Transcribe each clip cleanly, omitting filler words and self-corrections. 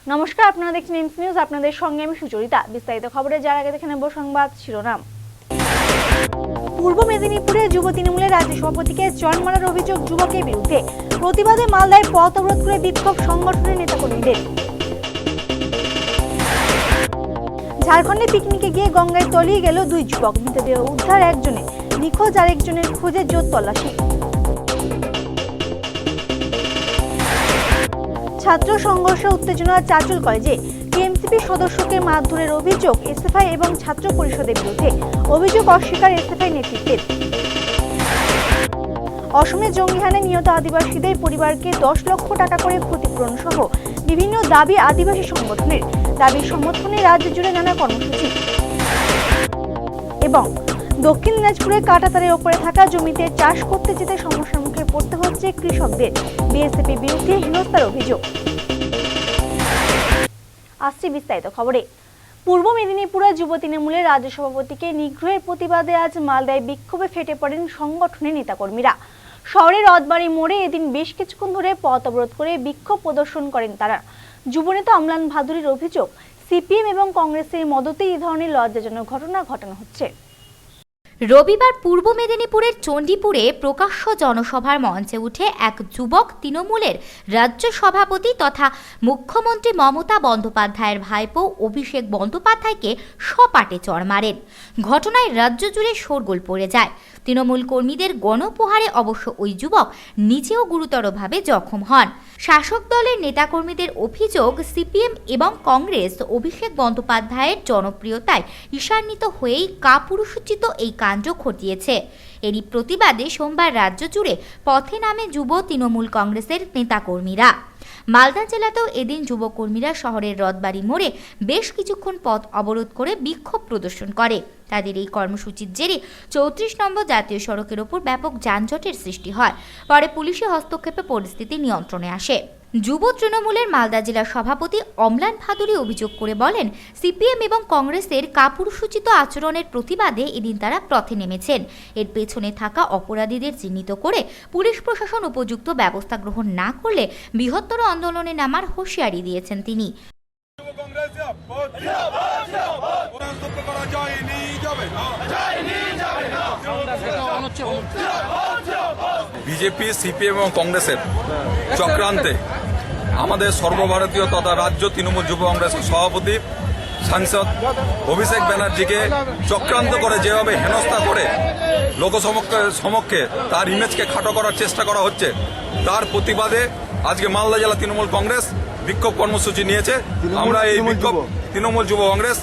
নমস্কার, আপনারা দেখছেন এমস নিউজ। আপনাদের সঙ্গে আমি সুচরিতা। বিস্তারিত খবরে যার আগে দেখে নেব সংবাদ শিরোনাম। পূর্ব মেদিনীপুরে যুব তৃণমূলের রাজ্য সভাপতিকে চড় মারার অভিযোগ যুবকের বিরুদ্ধে। প্রতিবাদে মালদায় পথ অবরোধ করে বিক্ষোভ সংগঠনের নেতাকর্মীদের। ঝাড়খণ্ডে পিকনিকে গিয়ে গঙ্গায় তলিয়ে গেল দুই যুবক, মৃতদেহ উদ্ধার একজনের, নিখোঁজ আরেকজনের খোঁজে জোর তল্লাশি। ছাত্র সংঘর্ষে উত্তেজনা চাঁচল কলেজে। টিএমসিপি সদস্যকে মারধরের অভিযোগ এসএফআই এবং ছাত্র পরিষদের বিরুদ্ধে। অভিযোগ অস্বীকার এসএফআই নেতৃত্বের। অসমে জঙ্গিহানে নিহত আদিবাসীদের পরিবারকে 10 লক্ষ টাকা করে ক্ষতিপূরণ সহ বিভিন্ন দাবি আদিবাসী সংগঠনের। দাবি সমর্থনে রাজ্য জুড়ে নানা কর্মসূচি। এবং দক্ষিণ দিনাজপুরে কাঁটাতারের ওপরে থাকা জমিতে চাষ করতে যেতে সমস্যার মুখে পড়তে হচ্ছে কৃষকদের। বিএসএফের বিরুদ্ধে হেনস্থার অভিযোগ। আসছে বিস্তারিত খবরে। পূর্ব মেদিনীপুরে যুব তৃণমূলের রাজ্য সভাপতিকে নিগ্রহের প্রতিবাদে আজ মালদায় বিক্ষোভে ফেটে পড়েন সংগঠনের নেতাকর্মীরা। শহরের রথবাড়ি মোড়ে এদিন বেশ কিছুক্ষণ ধরে পথ অবরোধ করে বিক্ষোভ প্রদর্শন করেন তারা। যুবনেতা অম্লান ভাদুরীর অভিযোগ, সিপিএম এবং কংগ্রেসের মদতে এই ধরনের লজ্জাজনক ঘটনা ঘটানো হচ্ছে। রবিবার পূর্ব মেদিনীপুরের চণ্ডীপুরে প্রকাশ্য জনসভার মঞ্চে উঠে এক যুবক তৃণমূলের রাজ্য সভাপতি তথা মুখ্যমন্ত্রী মমতা বন্দ্যোপাধ্যায়ের ভাইপো অভিষেক বন্দ্যোপাধ্যায়কে সপাটে চড় মারেন। ঘটনায় রাজ্য জুড়ে শোরগোল পড়ে যায়। তৃণমূল কর্মীদের গণপ্রহারে অবশ্য ওই যুবক নিজেও গুরুতরভাবে জখম হন। শাসক দলের নেতাকর্মীদের অভিযোগ, সিপিএম এবং কংগ্রেস অভিষেক বন্দ্যোপাধ্যায়ের জনপ্রিয়তায় ঈর্ষান্বিত হয়েই কাপুরুষোচিত এই কাণ্ড ঘটিয়েছে। এরই প্রতিবাদে সোমবার রাজ্য জুড়ে পথে নামে যুব তৃণমূল কংগ্রেসের নেতাকর্মীরা। মালদা জেলাতেও এদিন যুবকর্মীরা শহরের রথবাড়ি মোড়ে বেশ কিছুক্ষণ পথ অবরোধ করে বিক্ষোভ প্রদর্শন করে। তাদের এই কর্মসূচির জেরে 34 নম্বর জাতীয় সড়কের ওপর ব্যাপক যানজটের সৃষ্টি হয়। পরে পুলিশের হস্তক্ষেপে পরিস্থিতি নিয়ন্ত্রণে আসে। যুব তৃণমূলের মালদা জেলার সভাপতি অম্লান ভাদুরী অভিযোগ করে বলেন, সিপিএম এবং কংগ্রেসের কাপুরুষোচিত আচরণের প্রতিবাদে এদিন তারা পথে নেমেছেন। এর পেছনে থাকা অপরাধীদের চিহ্নিত করে পুলিশ প্রশাসন উপযুক্ত ব্যবস্থা গ্রহণ না করলে বৃহত্তর আন্দোলনে নামার হুঁশিয়ারি দিয়েছেন তিনি। বিজেপি, সিপিএম এবং কংগ্রেসের চক্রান্তে আমাদের সর্বভারতীয় তথা রাজ্য তৃণমূল যুব কংগ্রেসের সভাপতি সাংসদ অভিষেক ব্যানার্জিকে চক্রান্ত করে যেভাবে হেনস্থা করে লোকসমক্ষে তার ইমেজকে খাটো করার চেষ্টা করা হচ্ছে, তার প্রতিবাদে আজকে মালদা জেলা তৃণমূল কংগ্রেস বিক্ষোভ কর্মসূচি নিয়েছে। আমরা এই বিক্ষোভ তৃণমূল যুব কংগ্রেস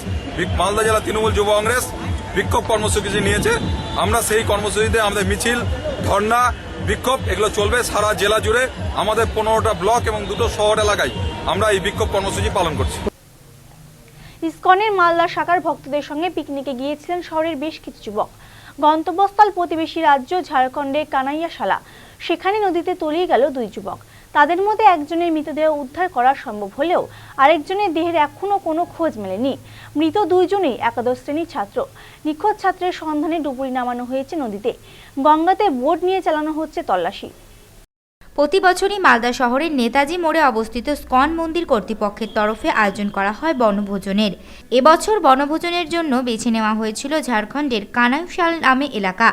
মালদা জেলা তৃণমূল যুব কংগ্রেস বিক্ষোভ কর্মসূচি নিয়েছে। আমরা সেই কর্মসূচিতে আমাদের মিছিল, ধর্ণা, বিক্ষোভ এগুলো চলবে সারা জেলা জুড়ে। আমাদের 15টা ব্লক এবং 2টো শহর এলাকায় আমরা এই বিক্ষোভ কর্মসূচি পালন করছি। ইসকনের মালদা শাখার ভক্তদের সঙ্গে পিকনিকে গিয়েছিলেন শহরের বেশ কিছু যুবক। গন্তব্যস্থল প্রতিবেশী রাজ্য ঝাড়খণ্ডের কানাইয়াশালা। সেখানে নদীতে তলিয়ে গেল দুই যুবক। তাদের মধ্যে একজনের মৃতদেহ উদ্ধার করা সম্ভব হলেও আরেকজনের দেহের এখনো কোনো খোঁজ মেলেনি। মৃত দুইজনেই একাদশ শ্রেণীর ছাত্র। নিখোঁজ ছাত্রের সন্ধানে ডুবুরি নামানো হয়েছে নদীতে। গঙ্গাতে বোট নিয়ে চালানো হচ্ছে তল্লাশি। প্রতি বছরই মালদা শহরের নেতাজি মোড়ে অবস্থিত স্কন মন্দির কর্তৃপক্ষের তরফে আয়োজন করা হয় বনভোজনের। এবছর বনভোজনের জন্য বেছে নেওয়া হয়েছিল ঝাড়খণ্ডের কানাইশাল নামে এলাকা।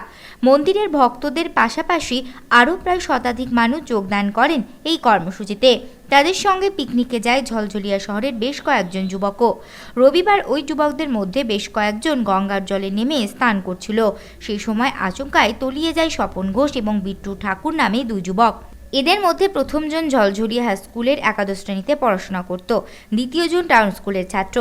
মন্দিরের ভক্তদের পাশাপাশি আরও প্রায় শতাধিক মানুষ যোগদান করেন এই কর্মসূচিতে। তাদের সঙ্গে পিকনিকে যায় ঝলঝলিয়া শহরের বেশ কয়েকজন যুবকও। রবিবার ওই যুবকদের মধ্যে বেশ কয়েকজন গঙ্গার জলে নেমে স্নান করছিল। সেই সময় আচমকায় তলিয়ে যায় স্বপন ঘোষ এবং বিট্টু ঠাকুর নামে দুই যুবক। এদের মধ্যে প্রথমজন জলঝরিয়া হাই স্কুলের একাদশ শ্রেণীতে পড়াশোনা করত, দ্বিতীয়জন টাউন স্কুলের ছাত্র।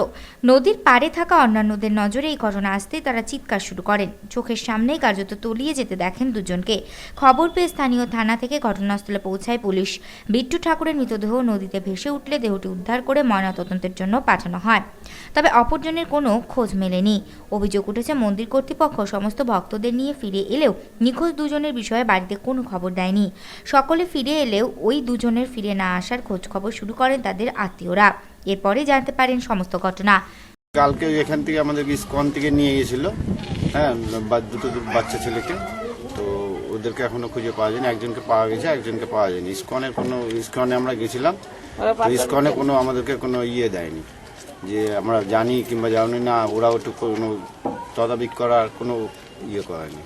নদীর পাড়ে থাকা অন্যান্যদের নজরে এই ঘটনা আসতে তারা চিৎকার শুরু করেন। চোখের সামনেই কার্যত তলিয়ে যেতে দেখেন দুজনকে। খবর পেয়ে স্থানীয় থানা থেকে ঘটনাস্থলে পৌঁছায় পুলিশ। বিট্টু ঠাকুরের মৃতদেহ নদীতে ভেসে উঠলে দেহটি উদ্ধার করে ময়নাতদন্তের জন্য পাঠানো হয়। তবে অপরজনের কোনো খোঁজ মেলেনি। অভিযোগ উঠেছে মন্দির কর্তৃপক্ষ সমস্ত ভক্তদের নিয়ে ফিরে এলেও নিখোঁজ দুজনের বিষয়ে বাড়িতে কোনো খবর দেয়নি। সকলে ফিরে এলেও ওই দুজনের ফিরে না আসার খোঁজ খবর শুরু করেন তাদের আত্মীয়রা। এরপরে জানতে পারেন সমস্ত ঘটনা। কালকে এখান থেকে আমাদের ইসকন থেকে নিয়ে গেছিল, হ্যাঁ, দুটো বাচ্চা ছেলেকে। তো ওদেরকে এখনো খুঁজে পাওয়া যায়নি। একজনকে পাওয়া গেছে, একজনকে পাওয়া যায়নি। ইসকনে আমরা গেছিলাম, তো ইসকনে কোনো আমাদেরকে কোনো দেয়নি যে আমরা জানি কিংবা জানি না। ওরা একটু কোনো তদাবিক করার কোনো করেনি।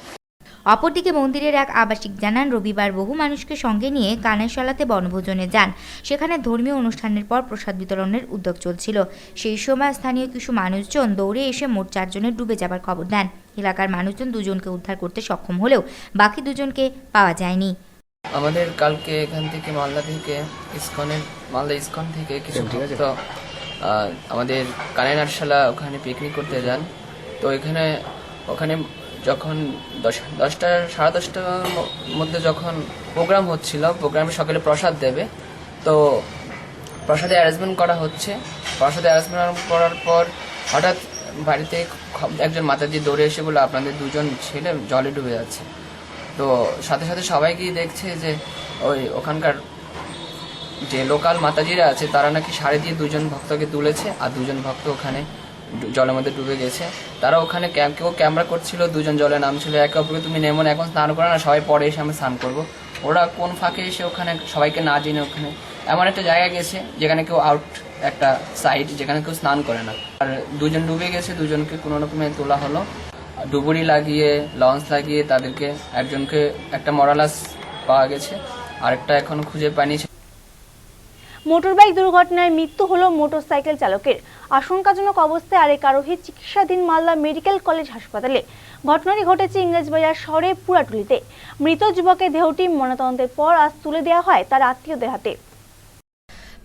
অপরদিকে মন্দিরের এক আবাসিক জানান, রবিবার বহু মানুষকে সঙ্গে নিয়ে কানাইশালাতে বনভোজনে যান। সেখানে ধর্মীয় অনুষ্ঠানের পর প্রসাদ বিতরণের উদ্যোগ চলছিল। সেই সময় স্থানীয় কিছু মানুষজন দৌড়ে এসে মোট 4 জনের ডুবে যাবার খবর দেন। এলাকার মানুষজন 2 জনকে উদ্ধার করতে সক্ষম হলেও বাকি 2 জনকে পাওয়া যায়নি। আমাদের কালকে এখান থেকে মালদা ইসকন থেকে কিছু ভক্ত আমাদের কানাইনারশালা ওখানে পিকনিক করতে যান। তো ওখানে যখন 10টা সাড়ে 10টার মধ্যে যখন প্রোগ্রাম হচ্ছিল, প্রোগ্রামে সকালে প্রসাদ দেবে, তো প্রসাদে অ্যারেঞ্জমেন্ট করা হচ্ছে। প্রসাদে অ্যারেঞ্জমেন্ট করার পর হঠাৎ বাড়িতে একজন মাতাজি দৌড়ে এসে বলে আপনাদের 2 জন ছেলে জলে ডুবে যাচ্ছে। তো সাথে সাথে সবাই গিয়ে দেখছে যে ওখানকার যে লোকাল মাতাজিরা আছে তারা নাকি শাড়ি দিয়ে 2 জন ভক্তকে তুলেছে, আর 2 জন ভক্ত ওখানে জলের মধ্যে ডুবে গেছে। তারা ওখানে কেউ ক্যামেরা করছিল, 2 জন জলে নামছিল, একে অপরকে তুমি নেমন এখন স্নান করো না, সবাই পরে এসে আমি স্নান করবো। ওরা কোন ফাঁকে এসে ওখানে সবাইকে না জেনে ওখানে এমন একটা জায়গায় গেছে যেখানে কেউ একটা সাইড যেখানে কেউ স্নান করে না। আর 2 জন ডুবে গেছে, 2 জনকে কোনো রকমে তোলা হলো। ডুবুরি লাগিয়ে লঞ্চ লাগিয়ে তাদেরকে একজনকে একটা মরালাস পাওয়া গেছে, আরেকটা এখন খুঁজে পায়নি। মোটরবাইক দুর্ঘটনায় মৃত্যু হলো মোটরসাইকেল চালকের। আশঙ্কাজনক অবস্থায় আরেক আরোহী চিকিৎসাধীন মালদা মেডিকেল কলেজ হাসপাতালে। ঘটনাটি ঘটেছে ইংরেজবাজার শহরের পুরাটুলিতে। মৃত যুবকের দেহটি ময়নাতদন্তের পর আজ তুলে দেওয়া হয় তার আত্মীয়দের হাতে।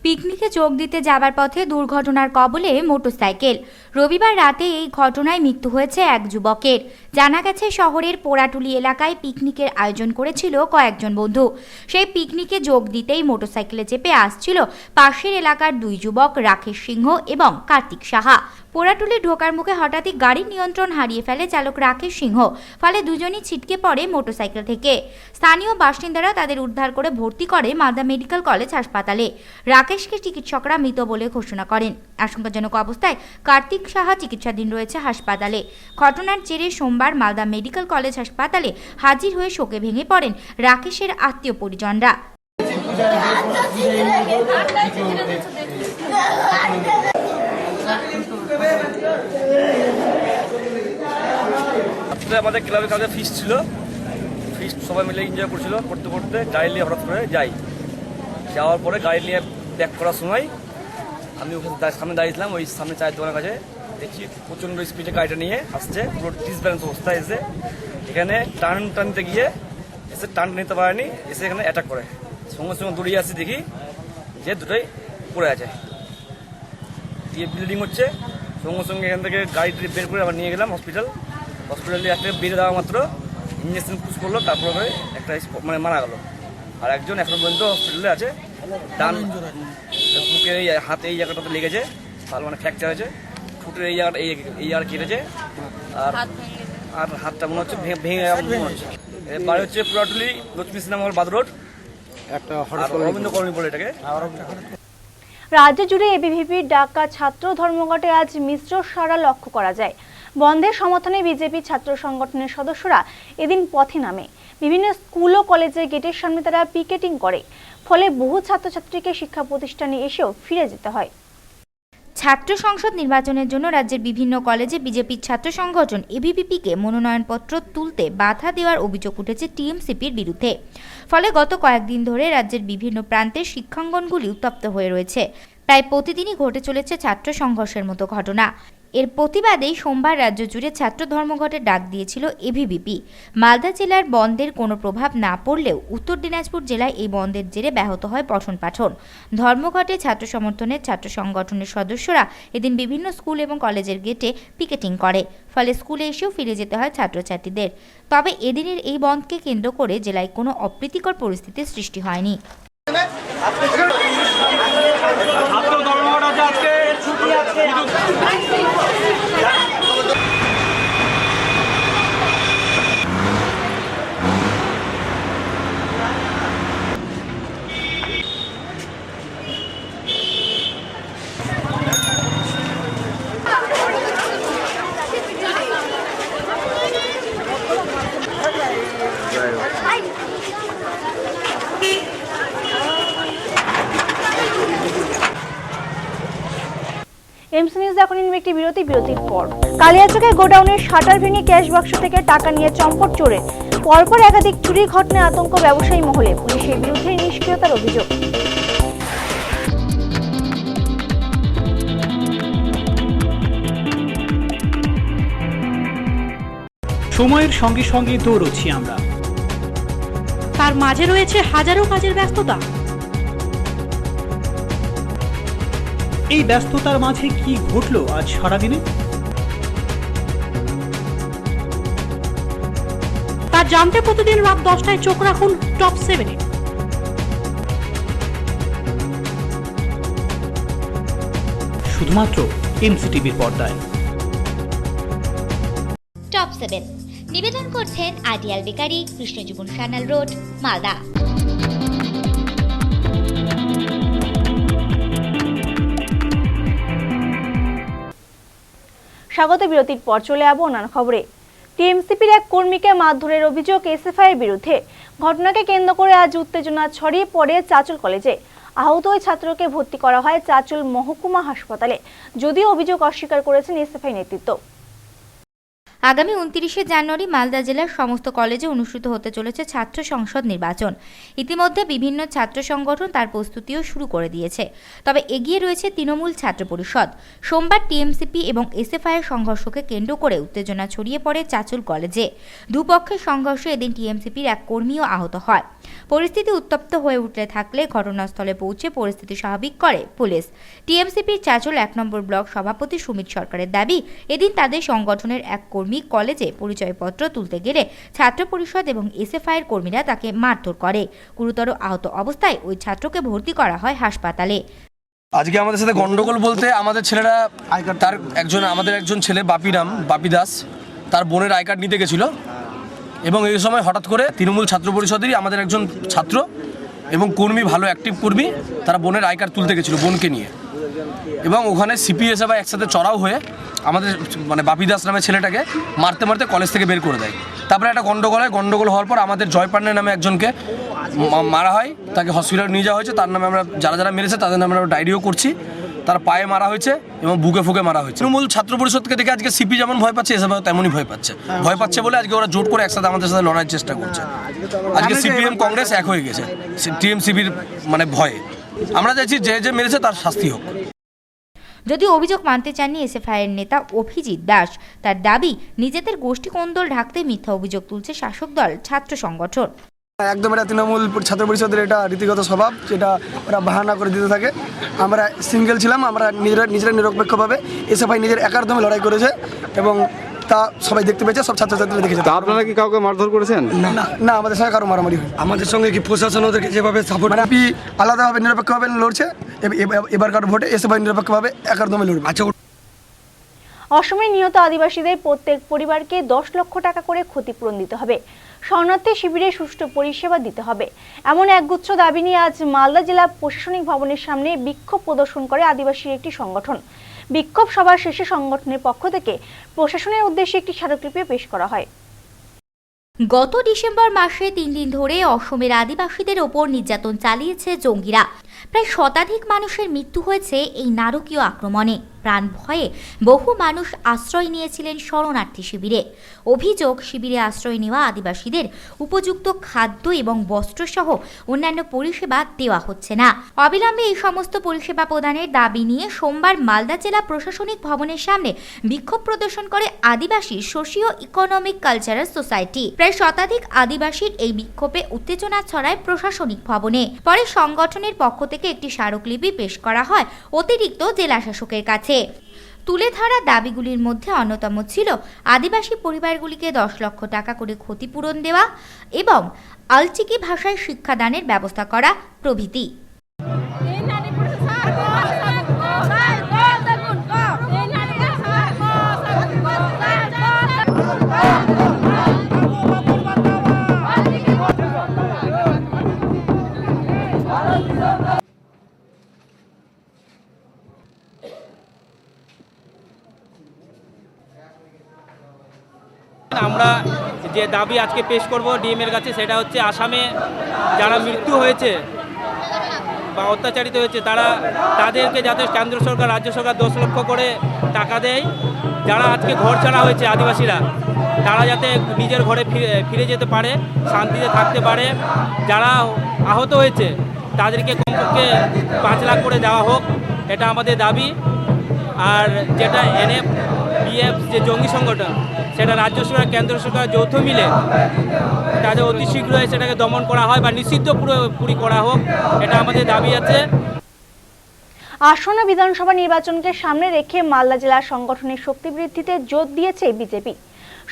পিকনিকে যোগ দিতে যাবার পথে দুর্ঘটনার কবলে মোটরসাইকেল। রবিবার রাতে এই ঘটনায় মৃত্যু হয়েছে এক যুবকের। জানা গেছে শহরের পোড়াটুলি এলাকায় পিকনিকের আয়োজন করেছিল কয়েকজন বন্ধু। সেই পিকনিকে যোগ দিতেই মোটরসাইকেলে চেপে আসছিল পাশের এলাকার 2 যুবক, রাকেশ সিংহ এবং কার্তিক সাহা। পোড়াটুলি ঢোকার মুখে হঠাৎই গাড়ির নিয়ন্ত্রণ হারিয়ে ফেলে চালক রাকেশ সিংহ। ফলে দুজনই ছিটকে পড়ে মোটরসাইকেল থেকে। স্থানীয় বাসিন্দারা তাদের উদ্ধার করে ভর্তি করে মালদা মেডিকেল কলেজ হাসপাতালে। রাকেশকে চিকিৎসকরা মৃত বলে ঘোষণা করেন। আশঙ্কাজনক অবস্থায় কার্তিক সাহা চিকিৎসাধীন রয়েছে হাসপাতালে। ঘটনার জেরে সোমবার মালদা মেডিকেল কলেজ হাসপাতালে হাজির হয়ে শোকে ভেঙে পড়েন রাকেশের আত্মীয় পরিজনরা। আমাদের ক্লাবের কাছে ফিস্ট ছিল, ফিস্ট সবাই মিলে এনজয় করছিল। করতে করতে গাড়ি নিয়ে হঠাৎ করে যাওয়ার পরে গাড়ি নিয়ে ব্যাক করার সময় আমি ওখানে সামনে দাঁড়িয়েছিলাম, ওই সামনে চায়ের দোকানের কাছে দেখছি প্রচণ্ড স্পিডে গাড়িটা নিয়ে আসছে, পুরো ডিসব্যালেন্স অবস্থায় এসে এখানে টানতে গিয়ে এসে টান নিতে পারেনি, এসে এখানে অ্যাটাক করে। সঙ্গে সঙ্গে দৌড়িয়ে আসি, দেখি যে দুটোই পড়ে আছে, দিয়ে ব্লিডিং হচ্ছে। সঙ্গে সঙ্গে এখান থেকে গাড়িটি বের করে আবার নিয়ে গেলাম হসপিটালে। একটা বেরিয়ে দেওয়া মাত্র ইঞ্জেকশন পুশ করলো, তারপরে একটা মারা গেল। আর একজন এখন পর্যন্ত হসপিটালে আছে। ডান বুকের এই হাতে এই জায়গাটাতে লেগেছে, মানে ফ্র্যাকচার হয়েছে। ফুটের এই জায়গাটা কেটেছে, আর হাতটা মনে হচ্ছে ভেঙে মনে হচ্ছে। বাড়ি হচ্ছে পুরাটুলি লক্ষ্মী সিনেমা হল বাদ রোড, একটা রবীন্দ্র কলোনি বলে এটাকে। রাজ্য জুড়ে এবিভিপির ডাকা ছাত্র ধর্মঘটে আজ মিশ্র সাড়া লক্ষ্য করা যায়। বন্ধের সমর্থনে বিজেপি ছাত্র সংগঠনের সদস্যরা এদিন পথে নামে। বিভিন্ন স্কুল ও কলেজের গেটের সামনে তারা পিকেটিং করে। ফলে বহু ছাত্রছাত্রীকে শিক্ষা প্রতিষ্ঠানে এসেও ফিরে যেতে হয়। ছাত্র সংসদ নির্বাচনের জন্য রাজ্যের বিভিন্ন কলেজে বিজেপির ছাত্র সংগঠন এবিভিপিকে মনোনয়নপত্র তুলতে বাধা দেওয়ার অভিযোগ উঠেছে টিএমসিপির বিরুদ্ধে। ফলে গত কয়েকদিন ধরে রাজ্যের বিভিন্ন প্রান্তে শিক্ষাঙ্গনগুলি উত্তপ্ত হয়ে রয়েছে। প্রায় প্রতিদিনই ঘটে চলেছে ছাত্র সংঘর্ষের মতো ঘটনা। এর প্রতিবাদেই সোমবার রাজ্য জুড়ে ছাত্র ধর্মঘটের ডাক দিয়েছিল এবিভিপি। মালদা জেলার বন্ধের কোনো প্রভাব না পড়লেও উত্তর দিনাজপুর জেলায় এই বন্ধের জেরে ব্যাহত হয় পঠন পাঠন। ধর্মঘটে ছাত্র সমর্থনের ছাত্র সংগঠনের সদস্যরা এদিন বিভিন্ন স্কুল এবং কলেজের গেটে পিকেটিং করে, ফলে স্কুলে এসেও ফিরে যেতে হয় ছাত্রছাত্রীদের। তবে এদিনের এই বন্ধকে কেন্দ্র করে জেলায় কোনো অপ্রীতিকর পরিস্থিতির সৃষ্টি হয়নি। এমসি নিউজ এখন নিবে একটি বিরতির পর। কালিয়াচকে গোডাউনের শাটার ভেঙে ক্যাশ বাক্স থেকে টাকা নিয়ে চম্পট চোরে। পরপর একাধিক চুরির ঘটনায় আতঙ্ক ব্যবসায়ী মহলে। পুলিশের বিরুদ্ধে নিষ্ক্রিয়তার অভিযোগ। সময়ের সঙ্গে সঙ্গে দৌড়চ্ছি আমরা, তার মাঝে রয়েছে হাজারো কাজের ব্যস্ততা। এই ব্যস্ততার মাঝে কি ঘটলো আজ সারাদিনে, তা জানতে প্রতিদিন রাত 10টায় চোখ রাখুন টপ 7-এ। শুধুমাত্র এমসিটিভির পর্দায়। টপ 7 নিবেদন করছেন ideal bakery, Krishnajiban Sanyal road, Malda. স্বাগত বিরতির পর চলে যাব অন্যান্য খবরে। টিএমসিপির এক কর্মীকে মারধরের অভিযোগ এসএফআই এর বিরুদ্ধে। ঘটনাকে কেন্দ্র করে আজ উত্তেজনা ছড়িয়ে পড়ে চাঁচল কলেজে। আহত ওই ছাত্রকে ভর্তি করা হয় চাঁচল মহকুমা হাসপাতালে, যদিও অভিযোগ অস্বীকার করেছেন এসএফআই নেতৃত্ব। আগামী 29শে জানুয়ারি মালদা জেলার সমস্ত কলেজে অনুষ্ঠিত হতে চলেছে ছাত্র সংসদ নির্বাচন। ইতিমধ্যে বিভিন্ন ছাত্র সংগঠন তার প্রস্তুতিও শুরু করে দিয়েছে। তবে এগিয়ে রয়েছে তৃণমূল ছাত্র পরিষদ। সোমবার টিএমসিপি এবং এসএফআই এর সংঘর্ষকে কেন্দ্র করে উত্তেজনা ছড়িয়ে পড়ে চাঁচল কলেজে। দুপক্ষের সংঘর্ষে এদিন টিএমসিপির এক কর্মীও আহত হয়। পরিস্থিতি উত্তপ্ত হয়ে উঠতে থাকলে ঘটনাস্থলে পৌঁছে পরিস্থিতি স্বাভাবিক করে পুলিশ। টিএমসিপির চাঁচল 1 নম্বর ব্লক সভাপতি সুমিত সরকারের দাবি, এদিন তাদের সংগঠনের এক কর্মী কলেজে পরিচয়পত্র তুলতে গেলে ছাত্র পরিষদ এবং এসএফআই এর কর্মীরা তাকে মারধর করে। গুরুতর আহত অবস্থায় ওই ছাত্রকে ভর্তি করা হয় হাসপাতালে। আজকে আমাদের সাথে গন্ডগোল বলতে আমাদের ছেলেরা আমাদের একজন ছেলে বাপি দাস তার বোনের আই কার্ড নিতে গেছিল এবং এই সময় হঠাৎ করে তৃণমূল ছাত্র পরিষদেরই আমাদের একজন ছাত্র এবং কর্মী, ভালো অ্যাক্টিভ কর্মী, তারা বোনের আই কার্ড তুলতে গেছিল বোনকে নিয়ে, এবং ওখানে সিপিএসএফআই একসাথে চড়াও হয়ে আমাদের বাপি দাস নামে ছেলেটাকে মারতে মারতে কলেজ থেকে বের করে দেয়। তারপরে একটা গন্ডগোল হওয়ার পর আমাদের জয় পান্ডে নামে একজনকে মারা হয়, তাকে হসপিটালে নিয়ে যাওয়া হয়েছে। তার নামে আমরা যারা মেরেছে তাদের নামে আমরা ডায়েরিও করছি। তার পায়ে মারা হয়েছে এবং বুকে ফুকে মারা হয়েছে। তৃণমূল ছাত্র পরিষদকে দেখে আজকে সিপি যেমন ভয় পাচ্ছে, এসব তেমনই ভয় পাচ্ছে বলে আজকে ওরা জোট করে একসাথে আমাদের সাথে লড়াইয়ের চেষ্টা করছে। আজকে সিপিএম কংগ্রেস এক হয়ে গেছে টিএমসিপির ভয়ে। আমরা চাইছি যে মেরেছে তার শাস্তি হোক। যদিও অভিযোগ মানতে চাননি এসএফআই এর নেতা অভিজিৎ দাস। তার দাবি, নিজেদের গোষ্ঠী কোন্দল ঢাকতে মিথ্যা অভিযোগ তুলছে শাসক দল ছাত্র সংগঠন। একদম এটা তৃণমূল ছাত্র পরিষদের এটা রীতিগত স্বভাব, যেটা ওরা বাহানা করে দিতে থাকে। আমরা সিঙ্গেল ছিলাম, আমরা নিজেরা নিরপেক্ষভাবে এসএফআই নিজের একার দমে লড়াই করেছে এবং তা সবাই দেখতে পেয়েছে, সব ছাত্রছাত্রীরা দেখেছে। আপনারা কি কাউকে মারধর করেছেন? না, আমাদের সঙ্গে কারো মারামারি হয়। আমাদের সঙ্গে কি প্রশাসন ওদেরকে যেভাবে সাপোর্ট, আলাদাভাবে নিরপেক্ষভাবে লড়ছে, এবারকার ভোটে এসএফআই নিরপেক্ষভাবে একার দমে লড়বে। আচ্ছা, অসমে নিহত আদিবাসীদের প্রত্যেক পরিবারকে 10 লক্ষ টাকা করে ক্ষতিপূরণ দিতে হবে। শরণার্থী শিবিরে সুষ্ঠু পরিষেবা দিতে হবে, এমন একগুচ্ছ দাবি নিয়ে আজ মালদা জেলা প্রশাসনিক ভবনের সামনে বিক্ষোভ প্রদর্শন করে আদিবাসীর একটি সংগঠন। বিক্ষোভ সভা শেষে সংগঠনের পক্ষ থেকে প্রশাসনের উদ্দেশ্যে একটি স্মারকলিপি পেশ করা হয়। গত ডিসেম্বর মাসে 3 দিন ধরে অসমের আদিবাসীদের ওপর নির্যাতন চালিয়েছে জঙ্গিরা। প্রায় শতাধিক মানুষের মৃত্যু হয়েছে এই নারকীয় আক্রমণে। প্রাণ ভয়ে বহু মানুষ আশ্রয় নিয়েছিলেন শরণার্থী শিবিরে। অভিযোগ, শিবিরে আশ্রয় নেওয়া আদিবাসীদের উপযুক্ত খাদ্য এবং বস্ত্রসহ অন্যান্য পরিষেবা দেওয়া হচ্ছে না। অবিলম্বে এই সমস্ত পরিষেবা প্রদানের দাবি নিয়ে সোমবার মালদা জেলা প্রশাসনিক ভবনের সামনে বিক্ষোভ প্রদর্শন করে আদিবাসী সোশিও ইকোনমিক কালচারাল সোসাইটি। প্রায় শতাধিক আদিবাসীর এই বিক্ষোভে উত্তেজনা ছড়ায় প্রশাসনিক ভবনে। পরে সংগঠনের পক্ষ থেকে একটি স্মারকলিপি পেশ করা হয় অতিরিক্ত জেলা শাসকের কাছে। তুলে ধরা দাবিগুলির মধ্যে অন্যতম ছিল আদিবাসী পরিবারগুলিকে 10 লক্ষ টাকা করে ক্ষতিপূরণ দেওয়া এবং আলচিকি ভাষায় শিক্ষাদানের ব্যবস্থা করা প্রভৃতি। আমরা যে দাবি আজকে পেশ করব ডিএমের কাছে, সেটা হচ্ছে আসামে যারা মৃত্যু হয়েছে বা অত্যাচারিত হয়েছে তাদেরকে যাতে কেন্দ্র সরকার রাজ্য সরকার 10 লক্ষ করে টাকা দেয়। যারা আজকে ঘর ছাড়া হয়েছে আদিবাসীরা, তারা যাতে নিজের ঘরে ফিরে যেতে পারে, শান্তিতে থাকতে পারে। যারা আহত হয়েছে তাদেরকে কমপক্ষে 5 লাখ করে দেওয়া হোক, এটা আমাদের দাবি। আর যেটা এনএফ বিএফ যে জঙ্গি সংগঠন, সেটা রাজ্য সরকার কেন্দ্র সরকার যৌথ মিলে তাদের অতি শীঘ্রই সেটাকে দমন করা হয় বা নিষিদ্ধ পুরোপুরি করা হোক, এটা আমাদের দাবি আছে। আসন্ন বিধানসভা নির্বাচনকে সামনে রেখে মালদা জেলার সাংগঠনিক শক্তি বৃদ্ধিতে জোর দিয়েছে বিজেপি।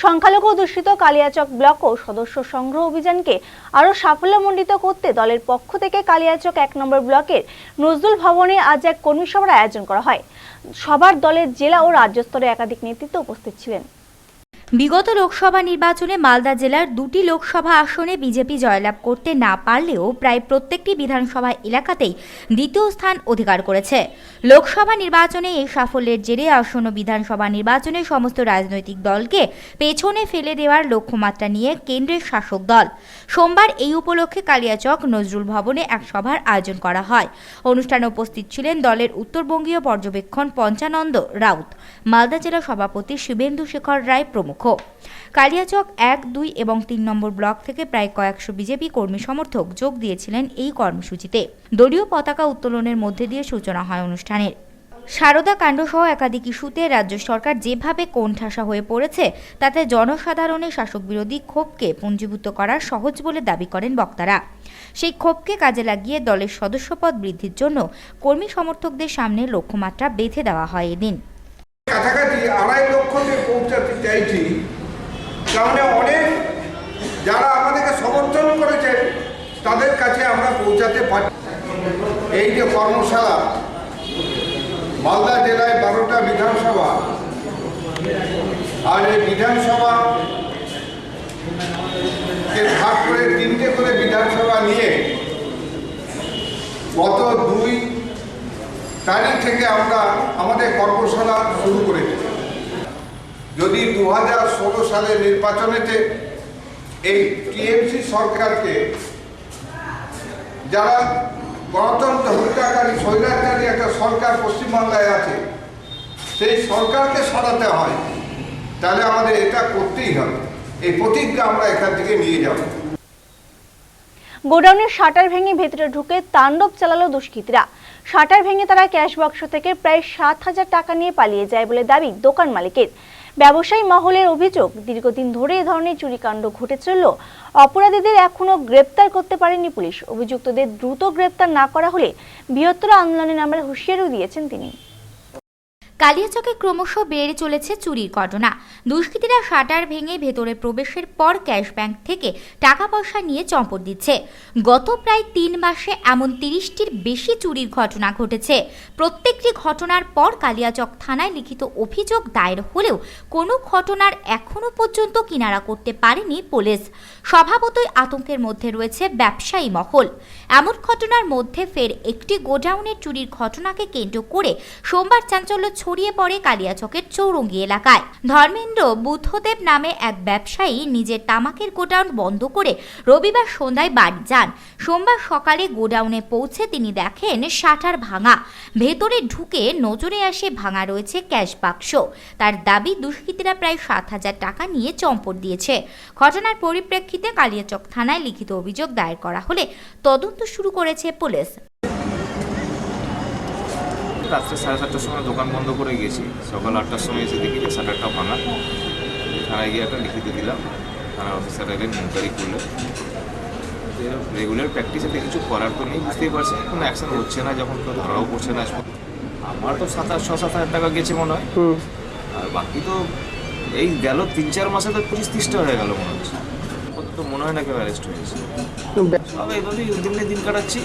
সংখ্যালঘু অধ্যুষিত কালিয়াচক ব্লক ও সদস্য সংগ্রহ অভিযানকে আরও সাফল্যমণ্ডিত করতে দলের পক্ষ থেকে কালিয়াচক 1 নম্বর ব্লকের নজরুল ভবনে আজ এক কর্মী সভার আয়োজন করা হয়। সবার দলের জেলা ও রাজ্য স্তরে একাধিক নেতৃত্ব উপস্থিত ছিলেন। বিগত লোকসভা নির্বাচনে মালদা জেলার 2টি লোকসভা আসনে বিজেপি জয়লাভ করতে না পারলেও প্রায় প্রত্যেকটি বিধানসভা এলাকাতেই দ্বিতীয় স্থান অধিকার করেছে। লোকসভা নির্বাচনে এই সাফল্যের জেরে আসন্ন বিধানসভা নির্বাচনে সমস্ত রাজনৈতিক দলকে পেছনে ফেলে দেওয়ার লক্ষ্যমাত্রা নিয়ে কেন্দ্রের শাসক দল সোমবার এই উপলক্ষে কালিয়াচক নজরুল ভবনে এক সভার আয়োজন করা হয়। অনুষ্ঠানে উপস্থিত ছিলেন দলের উত্তরবঙ্গীয় পর্যবেক্ষণ পঞ্চানন্দ রাউত, মালদা জেলা সভাপতি শিবেন্দু শেখর রায় প্রমুখ। কালিয়াচক 1, 2 এবং 3 নম্বর ব্লক থেকে প্রায় কয়েকশো বিজেপি কর্মী সমর্থক যোগ দিয়েছিলেন এই কর্মসূচিতে। দলীয় পতাকা উত্তোলনের মধ্যে দিয়ে সূচনা হয় অনুষ্ঠানের। সারদা কাণ্ড সহ একাধিক ইস্যুতে রাজ্য সরকার যেভাবে কোণঠাসা হয়ে পড়েছে তাতে জনসাধারণের শাসক বিরোধী ক্ষোভকে পুঞ্জীভূত করা সহজ বলে দাবি করেন বক্তারা। সেই ক্ষোভকে কাজে লাগিয়ে দলের সদস্যপদ বৃদ্ধির জন্য কর্মী সমর্থকদের সামনে লক্ষ্যমাত্রা বেঁধে দেওয়া হয় এদিন। কাছাকাছি 2.5 লক্ষতে পৌঁছাতে চাইছি, কারণ অনেক যারা আমাদেরকে সমর্থন করেছেন তাদের কাছে আমরা পৌঁছাতে পারি। এই যে কর্মশালা, মালদা জেলায় 12টা বিধানসভা, আর এই বিধানসভা ভাগ করে 3টে করে বিধানসভা নিয়ে গত 2 তারিখ থেকে আমরা আমাদের কর্মশালা শুরু করেছি। যদি 2016 সালের নির্বাচনেতে এই টিএমসি সরকারকে, যারা গণতন্ত্র হত্যাকারী স্বৈরাচারী একটা সরকার পশ্চিমবাংলায় আছে, সেই সরকারকে সরাতে হয়, তাহলে আমাদের এটা করতেই হবে। এই প্রতিজ্ঞা আমরা এখান থেকে নিয়ে যাব। গোডাউনের শাটার ভেঙে ভেতরে ঢুকে তাণ্ডব চালালো দুষ্কৃতীরা। শাটার ভেঙে তারা ক্যাশ বাক্স থেকে প্রায় 7,000 টাকা নিয়ে পালিয়ে যায় বলে দাবি দোকান মালিকের। ব্যবসায়ী মহলের অভিযোগ, দীর্ঘদিন ধরে এ ধরনের চুরিকাণ্ড ঘটে চললেও অপরাধীদের এখনো গ্রেপ্তার করতে পারেনি পুলিশ। অভিযুক্তদের দ্রুত গ্রেপ্তার না করা হলে বৃহত্তর আন্দোলনের নামে হুঁশিয়ারিও দিয়েছেন তিনি। কালিয়াচকে ক্রমশ বেড়ে চলেছে চুরির ঘটনা। দুষ্কৃতীরা শাটার ভেঙে ভেতরে প্রবেশের পর ক্যাশ ব্যাংক থেকে টাকা পয়সা নিয়ে চম্পট দিচ্ছে। গত প্রায় 3 মাসে এমন 30টির বেশি চুরির ঘটনা ঘটেছে। প্রত্যেকটি ঘটনার পর কালিয়াচক থানায় লিখিত অভিযোগ দায়ের হলেও কোনো ঘটনার এখনো পর্যন্ত কিনারা করতে পারেনি পুলিশ। স্বভাবতই আতঙ্কের মধ্যে রয়েছে ব্যবসায়ী মহল। এমন ঘটনার মধ্যে ফের একটি গোডাউনের চুরির ঘটনাকে কেন্দ্র করে সোমবার চাঞ্চল্য ছড়িয়ে পড়ে কালিয়াচকের চৌরঙ্গি এলাকায়। ধর্মেন্দ্র বুদ্ধদেব নামে এক ব্যবসায়ী নিজের তামাকের গোডাউন বন্ধ করে রবিবার সন্ধ্যায় বাড়ি যান। সোমবার সকালে গোডাউনে পৌঁছে তিনি দেখেন শাটার ভাঙা। ভেতরে ঢুকে নজরে আসে ভাঙা রয়েছে ক্যাশ বাক্স। তার দাবি দুষ্কৃতীরা প্রায় 7,000 টাকা নিয়ে চম্পট দিয়েছে। ঘটনার পরিপ্রেক্ষিতে কালিয়াচক থানায় লিখিত অভিযোগ দায়ের করা হলে তদন্ত শুরু করেছে পুলিশ। রাত্রে 7:30টার সময় দোকান বন্ধ করে গেছি, সকাল 8টার সময় এসে দেখি যে শাটারটা ভাঙা। থানায় গিয়ে একটা লিখিত দিলাম, থানার অফিসার এলেন, ইনকোয়ারি করলেন। রেগুলার প্র্যাকটিসে কিছু করার তো নেই, বুঝতেই পারছি, কোনো অ্যাকশন হচ্ছে না, যখন কেউ ধরাও পড়ছে না। আমার তো 6-7 হাজার টাকা গেছে মনে হয়, আর বাকি তো এই গেল 3-4 মাসে তো 25-30টা হয়ে গেল মনে হচ্ছে। তো মনে হয় না কেউ অ্যারেস্ট হয়েছে। সব এইভাবেই দিন কাটাচ্ছি,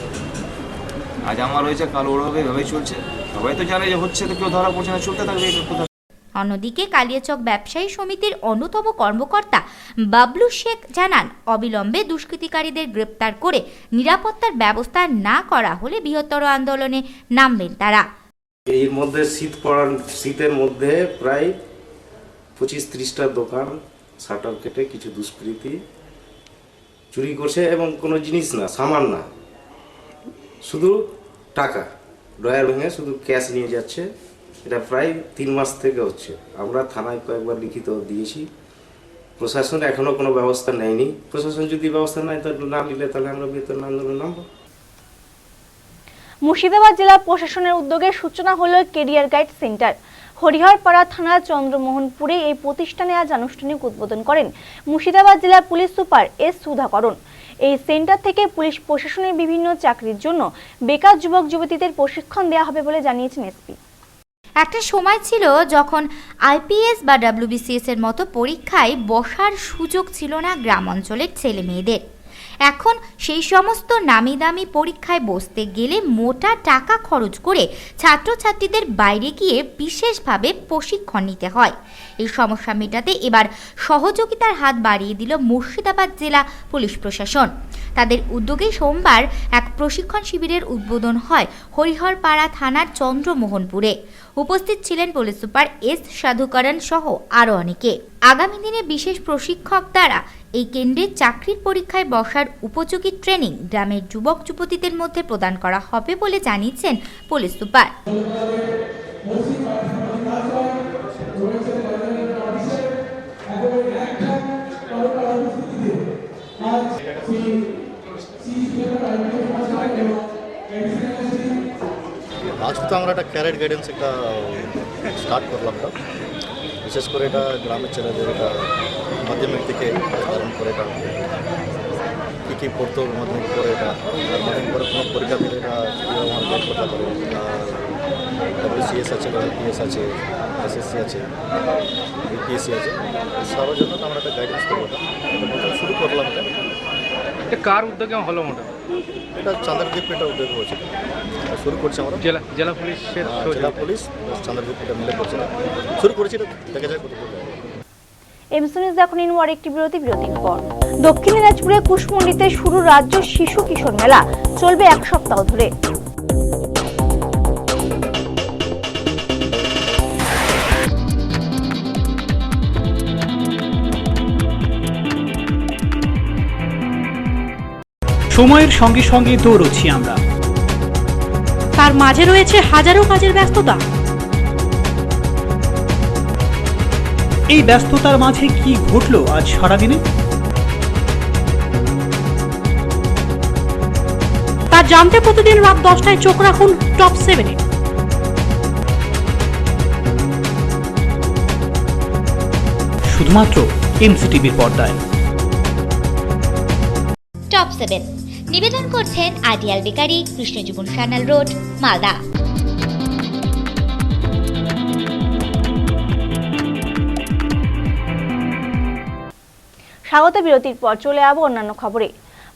আজ আমার হয়েছে কাল ওর হবে, এভাবেই চলছে। সবাই তো জানে যে হচ্ছে, তো কেউ ধরা পড়ছে না, চলতে থাকবে। অন্যদিকে কালিয়াচক ব্যবসায়ী সমিতির অন্যতম কর্মকর্তা বাবলু শেখ জানান, অবিলম্বে দুষ্কৃতিকারীদের গ্রেপ্তার করে নিরাপত্তার ব্যবস্থা না করা হলে বৃহত্তর আন্দোলনে নামবেন তারা। এর মধ্যে শীতের মধ্যে প্রায় 25-30টা দোকান শাটার কেটে কিছু দুষ্কৃতী চুরি করছে, এবং কোনো জিনিস না, সামান না, শুধু টাকা ড্রয়ার ভেঙে শুধু ক্যাশ নিয়ে যাচ্ছে। এটা প্রায় 3 মাস থেকে হচ্ছে। আমরা থানায় কয়েকবার লিখিত দিয়েছি, প্রশাসন এখনো কোনো ব্যবস্থা নেয়নি। প্রশাসন যদি ব্যবস্থা নেয় না নিলে তাহলে আমরা বৃহত্তর আন্দোলনে নামবো। মুর্শিদাবাদ জেলা প্রশাসনের উদ্যোগে সূচনা হলো কেরিয়ার গাইড সেন্টার। হরিহরপাড়া থানার চন্দ্রমোহনপুরে এই প্রতিষ্ঠানে আজ আনুষ্ঠানিক উদ্বোধন করেন মুর্শিদাবাদ জেলা পুলিশ সুপার এস সুধাকরণ। এই সেন্টার থেকে পুলিশ প্রশাসনের বিভিন্ন চাকরির জন্য বেকার যুবক যুবতীদের প্রশিক্ষণ দেওয়া হবে বলে জানিয়েছেন এসপি। একটা সময় ছিল যখন আইপিএস বা WBCS এর মতো পরীক্ষায় বসার সুযোগ ছিল না গ্রাম অঞ্চলের ছেলে মেয়েদের। এখন সেই সমস্ত নামি দামি পরীক্ষায় বসতে গেলে মোটা টাকা খরচ করে ছাত্রছাত্রীদের বাইরে গিয়ে বিশেষভাবে প্রশিক্ষণ নিতে হয়। এই সমস্যা মেটাতে এবার সহযোগিতার হাত বাড়িয়ে দিল মুর্শিদাবাদ জেলা পুলিশ প্রশাসন। তাদের উদ্যোগে সোমবার এক প্রশিক্ষণ শিবিরের উদ্বোধন হয় হরিহরপাড়া থানার চন্দ্রমোহনপুরে। উপস্থিত ছিলেন পুলিশ সুপার এস সাধুকরণ সহ আরও অনেকে। আগামী দিনে বিশেষ প্রশিক্ষক দ্বারা এই কেন্দ্রে চাকরির পরীক্ষায় বসার উপযোগী ট্রেনিং গ্রামের যুবক যুবতীদের মধ্যে প্রদান করা হবে বলে জানিয়েছেন পুলিশ সুপার। আজকে তো আমরা একটা ক্যারিয়ার গাইডেন্স একটা স্টার্ট করলাম, বিশেষ করে এটা গ্রামের ছেলেদের এটা মাধ্যমিক থেকে আরম্ভ করে এটা কী কী পড়তো, মাধ্যমিক পরে এটা মাধ্যমিক পরে কোনো পরীক্ষা দিলে এটা আমার বের করতে পারে। WCS আছে, WPS আছে, SSC আছে, UPSC আছে, সবার জন্য আমরা একটা গাইডেন্স করবো। এটা শুরু করলাম। এটা কার উদ্যোগে হলো মোটা? এটা চান্দ্রদ্বীপ এটা উদ্যোগ হয়েছে, শুরু করছে আমরা জেলা পুলিশের জেলা পুলিশ চান্দ্রদ্বীপ এটা মিলে করছে, শুরু করেছি। এটা দেখা যায় কত। এমসনিউজ এখন ইনওয়ার একটি বিরতির পর। দক্ষিণ দিনাজপুরে কুশমন্ডিতে শুরু রাজ্য শিশু কিশোর মেলা, চলবে 1 সপ্তাহ ধরে। সময়ের সঙ্গে সঙ্গে দৌড়চ্ছি আমরা, তার মাঝে রয়েছে হাজারো কাজের ব্যস্ততা। এই ব্যস্ততার মাঝে কি ঘটলো আজ সারাদিনে, তা জানতে প্রতিদিন রাত 10টায় চোখ রাখুন টপ 7-এ। শুধুমাত্র এমসিটিভির পর্দায়। টপ 7 নিবেদন করছেন ideal bakery, Krishnajiban Sanyal road, Malda. স্বাগত বিরতির পর চলে যাব অন্যান্য খবরে।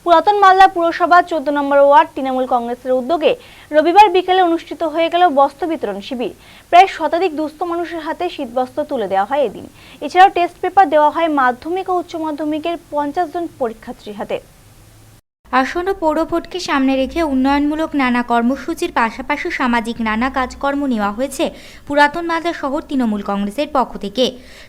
পুরাতন মালদা পুরসভা 14 নম্বর ওয়ার্ড তৃণমূল কংগ্রেসের উদ্যোগে রবিবার বিকেলে অনুষ্ঠিত হয়ে গেল বস্ত্র বিতরণ শিবির। প্রায় শতাধিক দুস্থ মানুষের হাতে শীতবস্ত্র তুলে দেওয়া হয় এদিন। এছাড়াও টেস্ট পেপার দেওয়া হয় মাধ্যমিক ও উচ্চ মাধ্যমিকের 50 জন পরীক্ষার্থীর হাতে। আসন্ন পৌর ভোটকে সামনে রেখে উন্নয়নমূলক নানা কর্মসূচির পাশাপাশি সামাজিক নানা কাজকর্ম নেওয়া হয়েছে পুরাতন মালদা শহর তৃণমূল কংগ্রেসের পক্ষ থেকে।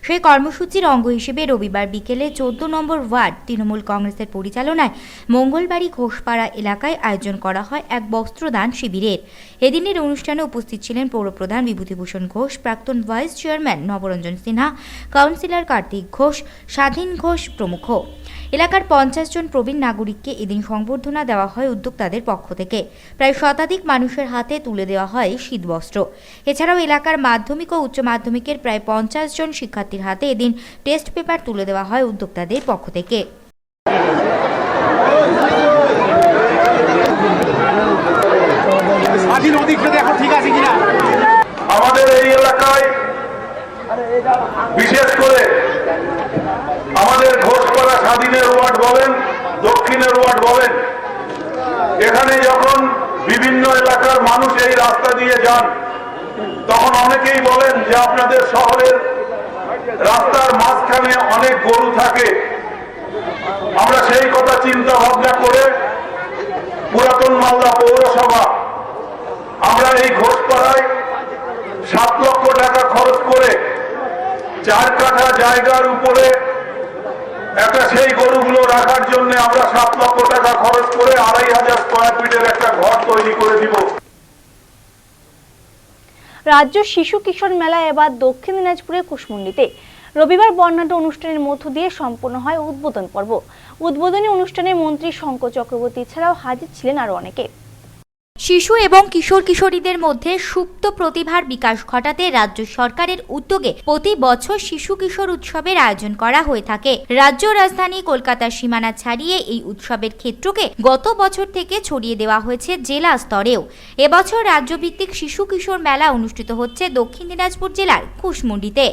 সেই কর্মসূচির অঙ্গ হিসেবে রবিবার বিকেলে 14 নম্বর ওয়ার্ড তৃণমূল কংগ্রেসের পরিচালনায় মঙ্গলবাড়ি ঘোষপাড়া এলাকায় আয়োজন করা হয় এক বস্ত্রদান শিবিরের। এদিনের অনুষ্ঠানে উপস্থিত ছিলেন পৌরপ্রধান বিভূতিভূষণ ঘোষ, প্রাক্তন vice chairman Nabaranjan Sinha, councillor Kartik Ghosh, স্বাধীন ঘোষ প্রমুখ। এলাকার 50 জন প্রবীণ নাগরিককে এদিন সংবর্ধনা দেওয়া হয় উদ্যোক্তাদের পক্ষ থেকে। প্রায় শতাধিক মানুষের হাতে তুলে দেওয়া হয় শীতবস্ত্র। এছাড়াও এলাকার মাধ্যমিক ও উচ্চ মাধ্যমিকের প্রায় 50 জন শিক্ষার্থীর হাতে এদিন টেস্ট পেপার তুলে দেওয়া হয় উদ্যোক্তাদের পক্ষ থেকে। আমাদের এই এলাকায় বিশেষ করে আমাদের ঘোষপাড়া স্বাধীনের ওয়ার্ড বলেন, দক্ষিণের ওয়ার্ড বলেন, এখানে যখন বিভিন্ন এলাকার মানুষ এই রাস্তা দিয়ে যান তখন অনেকেই বলেন যে আপনাদের শহরের রাস্তার মাঝখানে অনেক গরু থাকে। আমরা সেই কথা চিন্তা ভাবনা করে পুরাতন মালদা পৌরসভা আমরা এই ঘোষপাড়ায় 7 লক্ষ টাকা খরচ করে 4 কাঠা জায়গার উপরে একটা সেই গরুগুলো রাখার জন্য আমরা 7 লক্ষ টাকা খরচ করে 2500 স্কয়ার ফিটের একটা ঘর তৈরি করে দিব। রাজ্য শিশু কিশোর মেলা এবার দক্ষিণ দিনাজপুরে কুশমুন্ডিতে রবিবার বর্ণাঢ্য অনুষ্ঠানের মধ্য দিয়ে সম্পন্ন হয় উদ্বোধন পর্ব। উদ্বোধনী অনুষ্ঠানে মন্ত্রী শঙ্কর চক্রবর্তী ছাড়াও হাজির ছিলেন আরও অনেকে। শিশু এবং কিশোর কিশোরীদের মধ্যে সুপ্ত প্রতিভার বিকাশ ঘটাতে রাজ্য সরকারের উদ্যোগে প্রতি বছর শিশু কিশোর উৎসবের আয়োজন করা হয়ে থাকে। রাজ্য রাজধানী কলকাতার সীমানা ছাড়িয়ে এই উৎসবের ক্ষেত্রকে গত বছর থেকে ছড়িয়ে দেওয়া হয়েছে জেলা স্তরেও। এবছর রাজ্যভিত্তিক শিশু কিশোর মেলা অনুষ্ঠিত হচ্ছে দক্ষিণ দিনাজপুর জেলার কুশমুন্ডিতে।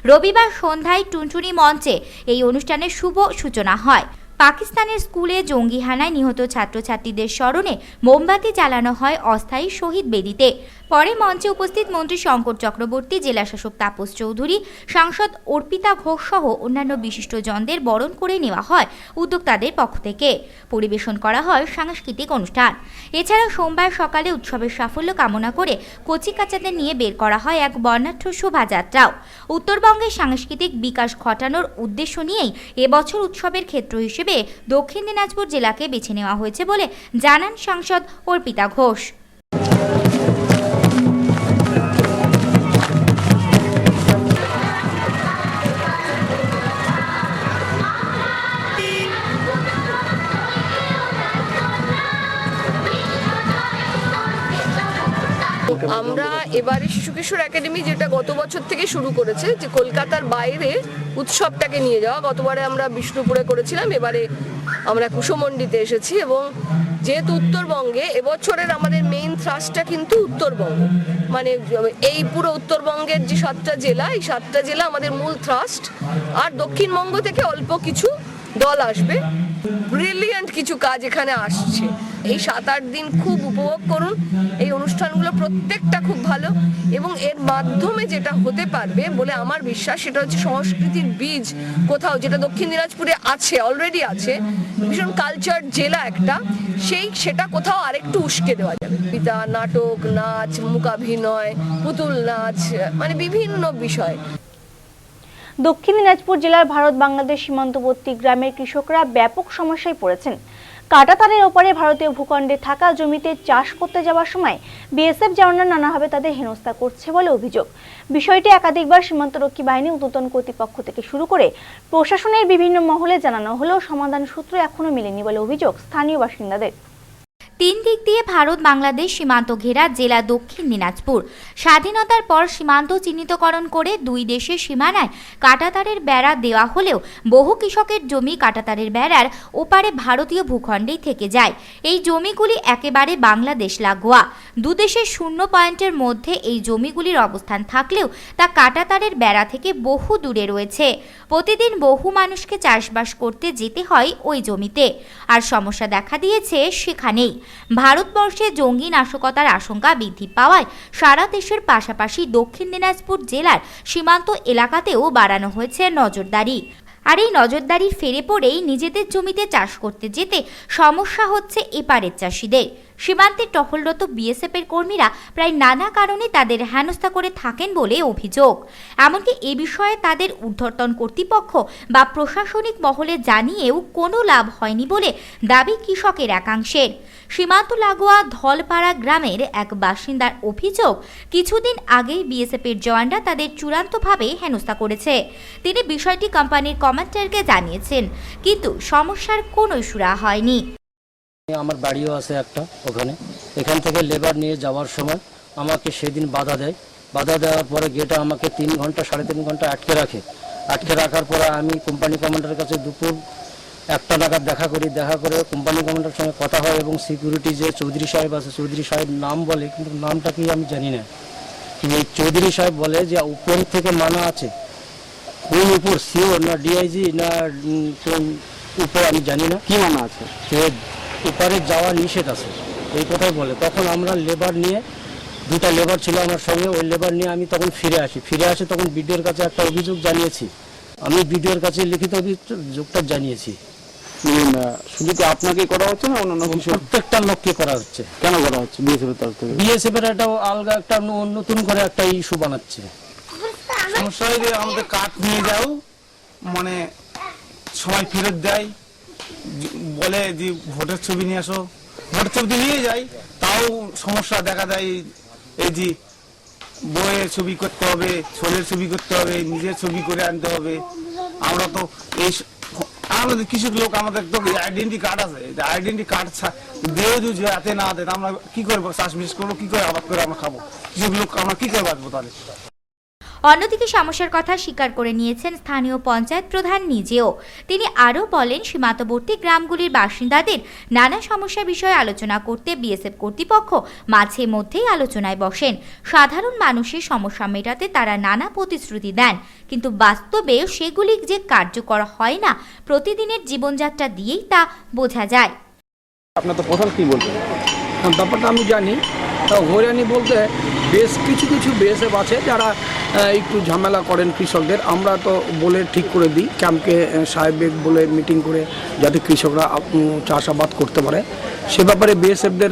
রবিবার সন্ধ্যায় টুনটুনি মঞ্চে এই অনুষ্ঠানের শুভ সূচনা হয়। পাকিস্তানের স্কুলে জঙ্গি হানায় নিহত ছাত্রছাত্রীদের স্মরণে মোমবাতি জ্বালানো হয় অস্থায়ী শহীদ বেদিতে। পরে মঞ্চে উপস্থিত মন্ত্রী শঙ্কর চক্রবর্তী, জেলাশাসক তাপস চৌধুরী, সাংসদ অর্পিতা ঘোষ সহ অন্যান্য বিশিষ্টজনদের বরণ করে নেওয়া হয় উদ্যোক্তাদের পক্ষ থেকে। পরিবেশন করা হয় সাংস্কৃতিক অনুষ্ঠান। এছাড়া সোমবার সকালে উৎসবের সাফল্য কামনা করে কচিকাচাদের নিয়ে বের করা হয় এক বর্ণাঢ্য শোভাযাত্রাও। উত্তরবঙ্গের সাংস্কৃতিক বিকাশ ঘটানোর উদ্দেশ্য নিয়েই এবছর উৎসবের ক্ষেত্র হিসেবে দক্ষিণ দিনাজপুর জেলাকে বেছে নেওয়া হয়েছে বলে জানান সাংসদ অর্পিতা ঘোষ। আমরা এবারে শিশু কিশোর একাডেমি যেটা গত বছর থেকে শুরু করেছে, যে কলকাতার বাইরে উৎসবটাকে নিয়ে যাওয়া। গতবারে আমরা বিষ্ণুপুরে করেছিলাম, এবারে আমরা কুশমন্ডিতে এসেছি। এবং যেহেতু উত্তরবঙ্গে এবছরের আমাদের মেইন থ্রাস্টটা কিন্তু উত্তরবঙ্গ, মানে এই পুরো উত্তরবঙ্গের যে 7টা জেলা, এই 7টা জেলা আমাদের মূল থ্রাস্ট। আর দক্ষিণবঙ্গ থেকে অল্প কিছু দল আসবে। ব্রিলিয়ান্ট কিছু কাজ এখানে আসছে। এই 7-8 দিন খুব উপভোগ করুন। এই অনুষ্ঠানগুলো প্রত্যেকটা খুব ভালো এবং এর মাধ্যমে যেটা হতে পারবে বলে আমার বিশ্বাস, সেটা হচ্ছে সংস্কৃতির বীজ কোথাও যেটা দক্ষিণ দিনাজপুরে আছে, অলরেডি আছে, ভীষণ কালচার জেলা একটা, সেটা কোথাও আরেকটু উস্কে দেওয়া যাবে। পিতা, নাটক, নাচ, মূকাভিনয়, পুতুল নাচ, মানে বিভিন্ন বিষয়। দক্ষিণ দিনাজপুর জেলার ভারত বাংলাদেশ সীমান্তবর্তী গ্রামের কৃষকরা ব্যাপক সমস্যায় পড়েছেন। কাঁটাতারের ওপারে ভারতীয় ভূখণ্ডে থাকা জমিতে চাষ করতে যাওয়ার সময় বিএসএফ জওয়ানরা নানাভাবে তাদের হেনস্থা করছে বলে অভিযোগ। বিষয়টি একাধিকবার সীমান্তরক্ষী বাহিনী, ঊর্ধ্বতন কর্তৃপক্ষ থেকে শুরু করে প্রশাসনের বিভিন্ন মহলে জানানো হলেও সমাধান সূত্র এখনো মেলেনি বলে অভিযোগ স্থানীয় বাসিন্দাদের। 3 দিক দিয়ে ভারত বাংলাদেশ সীমান্ত ঘেরা জেলা দক্ষিণ দিনাজপুর। স্বাধীনতার পর সীমান্ত চিহ্নিতকরণ করে 2 দেশের সীমানায় কাঁটাতারের বেড়া দেওয়া হলেও বহু কৃষকের জমি কাঁটাতারের বেড়ার ওপারে ভারতীয় ভূখণ্ডেই থেকে যায়। এই জমিগুলি একেবারে বাংলাদেশ লাগোয়া। 2 দেশের শূন্য পয়েন্টের মধ্যে এই জমিগুলির অবস্থান থাকলেও তা কাঁটাতারের বেড়া থেকে বহু দূরে রয়েছে। প্রতিদিন বহু মানুষকে চাষবাস করতে যেতে হয় ওই জমিতে। আর সমস্যা দেখা দিয়েছে সেখানেই। ভারতবর্ষে জঙ্গি নাশকতার আশঙ্কা বৃদ্ধি পাওয়ায় সারা দেশের পাশাপাশি দক্ষিণ দিনাজপুর জেলার সীমান্ত এলাকাতেও বাড়ানো হয়েছে নজরদারি। আর এই নজরদারির ফেরে পড়েই নিজেদের জমিতে চাষ করতে যেতে সমস্যা হচ্ছে এপারের চাষিদের। সীমান্তে টহলরত বিএসএফের কর্মীরা প্রায় নানা কারণে তাদের হেনস্থা করে থাকেন বলে অভিযোগ। এমনকি এ বিষয়ে তাদের ঊর্ধ্বতন কর্তৃপক্ষ বা প্রশাসনিক মহলে জানিয়েও কোনো লাভ হয়নি বলে দাবি কৃষকের একাংশের। সীমান্ত লাগোয়া ধলপাড়া গ্রামের এক বাসিন্দার অভিযোগ, কিছুদিন আগে বিএসএফের জওয়ানরা তাদের চূড়ান্তভাবে হেনস্থা করেছে। তিনি বিষয়টি কোম্পানির কমান্ডারকে জানিয়েছেন, কিন্তু সমস্যার কোনো সুরা হয়নি। আমার বাড়িও আছে একটা ওখানে, এখান থেকে লেবার নিয়ে যাওয়ার সময় আমাকে সেদিন বাধা দেয়। বাধা দেওয়ার পরে গেটে আমাকে 3 ঘন্টা 3.5 ঘন্টা আটকে রাখে। আটকে রাখার পরে আমি কোম্পানি কমান্ডারের কাছে দুপুর 1টা নাগাদ দেখা করে কোম্পানি কমান্ডারের সঙ্গে কথা হয় এবং সিকিউরিটি যে চৌধুরী সাহেব আছে, চৌধুরী সাহেব নাম বলে, কিন্তু নামটা কি আমি জানি না। এই চৌধুরী সাহেব বলে যে উপর থেকে মানা আছে, কোন উপর সিও না ডিআইজি না কোন উপর আমি জানি না, কি মানা আছে, এপারে যাওয়া নিষেধ আছে, এই কথাই বলে। তখন আমরা লেবার নিয়ে, 2টা লেবার ছিল আমার সঙ্গে, ওই লেবার নিয়ে আমি তখন ফিরে আসি। তখন বিডিওর কাছে একটা অভিযোগ জানিয়েছি, আমি বিডিওর কাছে লিখিত অভিযোগটা জানিয়েছি। শুধু কি আপনাকে করা হচ্ছে না অন্য কিছু? প্রত্যেকটা লোককে করা হচ্ছে। কেন করা হচ্ছে? বিএসএফ এর তরফ থেকে বিএসএফ এর একটা আলগা একটা নতুন করে একটা ইস্যু বানাচ্ছে। সমস্যা হয় যে আমাদের কাঠ নিয়ে যাও, মানে সময় ফেরত দেয়, বলে যে ভোটের ছবি নিয়ে আসো, ভোটের ছবি নিয়ে যাই, তাও সমস্যা দেখা দেয়। এই যে বইয়ের ছবি করতে হবে, ছোলের ছবি করতে হবে, নিজের ছবি করে আনতে হবে। আমরা তো এই আমাদের কিছু লোক, আমাদের তো আইডেন্টি কার্ড আছে, আইডেন্টি কার্ড দিয়ে যদি হাতে না দেয় আমরা কি করবো? চাষবাস করবো কি করে, আবাদ করে আমরা খাবো? কিছু লোক আমরা কি করে বাঁচবো তাহলে? অন্যদিকে সমস্যার কথা স্বীকার করে নিয়েছেন স্থানীয় পঞ্চায়েত প্রধান নিজেও। তিনি আরও বলেন, সীমান্তবর্তী গ্রামগুলির বাসিন্দাদের নানা সমস্যা বিষয়ে আলোচনা করতে বিএসএফ কর্তৃপক্ষ মাঝে মধ্যেই আলোচনায় বসেন। সাধারণ মানুষের সমস্যা মেটাতে তারা নানা প্রতিশ্রুতি দেন, কিন্তু বাস্তবে সেগুলি যে কার্যকর হয় না, প্রতিদিনের জীবনযাত্রা দিয়েই তা বোঝা যায়। আপনার তো প্রধান কি বলবেন? ব্যাপারটা আমি জানি, হয়রানি বলতে বেশ কিছু বিএসএফ আছে যারা একটু ঝামেলা করেন কৃষকদের। আমরা তো বলে ঠিক করে দিই ক্যাম্পকে, সাহেব বলে মিটিং করে, যাতে কৃষকরা চাষাবাদ করতে পারে। সে ব্যাপারে বিএসএফদের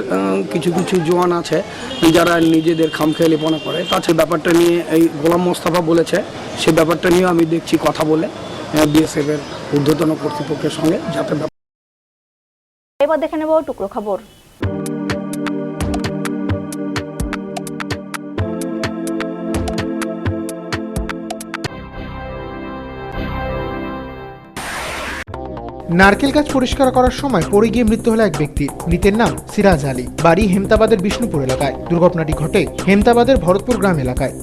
কিছু জওয়ান আছে যারা নিজেদের খামখেয়ালিপনা করে। তাছাড়া ব্যাপারটা নিয়ে এই গোলাম মোস্তফা বলেছে, সে ব্যাপারটা নিয়ে আমি দেখছি কথা বলে বিএসএফের ঊর্ধ্বতন কর্তৃপক্ষের সঙ্গে, যাতে। এবার দেখে নেব টুকরো খবর। নারকেল গাছ পরিষ্কার করার সময় পড়ে গিয়ে মৃত্যু হলো এক ব্যক্তির। মৃতের নাম সিরাজ আলী, বাড়ি হেমতাবাদের বিষ্ণুপুর এলাকায়। দুর্ঘটনাটি ঘটে হেমতাবাদের ভরতপুর গ্রাম এলাকায়।